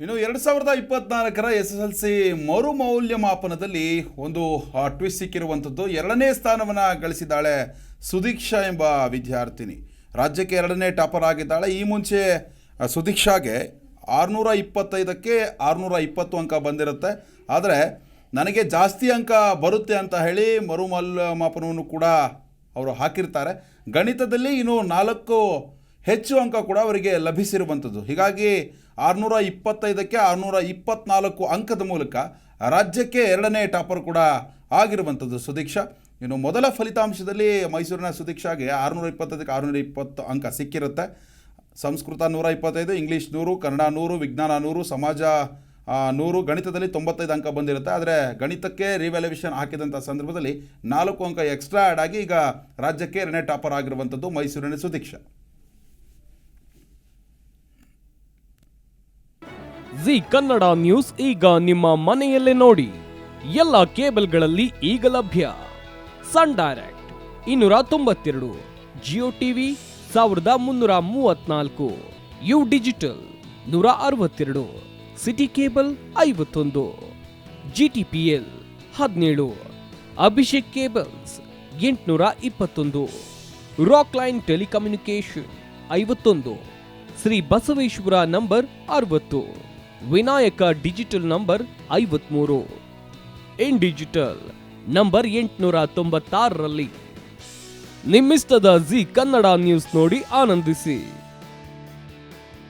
ಇನ್ನು 2024ರ SSLC ಮರು ಮೌಲ್ಯಮಾಪನದಲ್ಲಿ ಒಂದು ಟ್ವಿಸ್ಟ್ ಸಿಕ್ಕಿರುವಂಥದ್ದು. 2ನೇ ಸ್ಥಾನವನ್ನು ಗಳಿಸಿದ್ದಾಳೆ ಸುದೀಕ್ಷಾ ಎಂಬ ವಿದ್ಯಾರ್ಥಿನಿ. ರಾಜ್ಯಕ್ಕೆ 2ನೇ ಟಾಪರ್ ಆಗಿದ್ದಾಳೆ. ಈ ಮುಂಚೆ ಸುದೀಕ್ಷಾಗೆ 625ಕ್ಕೆ 620 ಅಂಕ ಬಂದಿರುತ್ತೆ. ಆದರೆ ನನಗೆ ಜಾಸ್ತಿ ಅಂಕ ಬರುತ್ತೆ ಅಂತ ಹೇಳಿ ಮರು ಮೌಲ್ಯಮಾಪನವನ್ನು ಕೂಡ ಅವರು ಹಾಕಿರ್ತಾರೆ. ಗಣಿತದಲ್ಲಿ ಇನ್ನು 4 ಹೆಚ್ಚು ಅಂಕ ಕೂಡ ಅವರಿಗೆ ಲಭಿಸಿರುವಂಥದ್ದು. ಹೀಗಾಗಿ 625ಕ್ಕೆ 624 ಅಂಕದ ಮೂಲಕ ರಾಜ್ಯಕ್ಕೆ 2ನೇ ಟಾಪರ್ ಕೂಡ ಆಗಿರುವಂಥದ್ದು ಸುದೀಕ್ಷಾ. ಇನ್ನು ಮೊದಲ ಫಲಿತಾಂಶದಲ್ಲಿ ಮೈಸೂರಿನ ಸುದೀಕ್ಷಾಗೆ 625ಕ್ಕೆ 620 ಅಂಕ ಸಿಕ್ಕಿರುತ್ತೆ. ಸಂಸ್ಕೃತ 125, ಇಂಗ್ಲೀಷ್ 100, ಕನ್ನಡ 100, ವಿಜ್ಞಾನ 100, ಸಮಾಜ 100, ಗಣಿತದಲ್ಲಿ 95 ಅಂಕ ಬಂದಿರುತ್ತೆ. ಆದರೆ ಗಣಿತಕ್ಕೆ ರಿವ್ಯಾಲ್ಯೂಯೇಷನ್ ಹಾಕಿದಂಥ ಸಂದರ್ಭದಲ್ಲಿ 4 ಅಂಕ ಎಕ್ಸ್ಟ್ರಾ ಆ್ಯಡ್ ಆಗಿ ಈಗ ರಾಜ್ಯಕ್ಕೆ 2ನೇ ಟಾಪರ್ ಆಗಿರುವಂಥದ್ದು ಮೈಸೂರಿನ ಸುದೀಕ್ಷಾ. ಜಿ ಕನ್ನಡ ನ್ಯೂಸ್ ಈಗ ನಿಮ್ಮ ಮನೆಯಲ್ಲೇ ನೋಡಿ. ಎಲ್ಲ ಕೇಬಲ್ಗಳಲ್ಲಿ ಈಗ ಲಭ್ಯ. Sun Direct 292, Jio TV 1334, U digital 162, city cable 51, GTPL 17, Abhishek cables 821, Rock Line telecommunication 51, Shri Basaveshwara number 60, Vinayaka digital number 53, in digital number 896ರಲ್ಲಿ. ನಿಮ್ಮಿಸ್ತದ ಜಿ ಕನ್ನಡ ನ್ಯೂಸ್ ನೋಡಿ ಆನಂದಿಸಿ.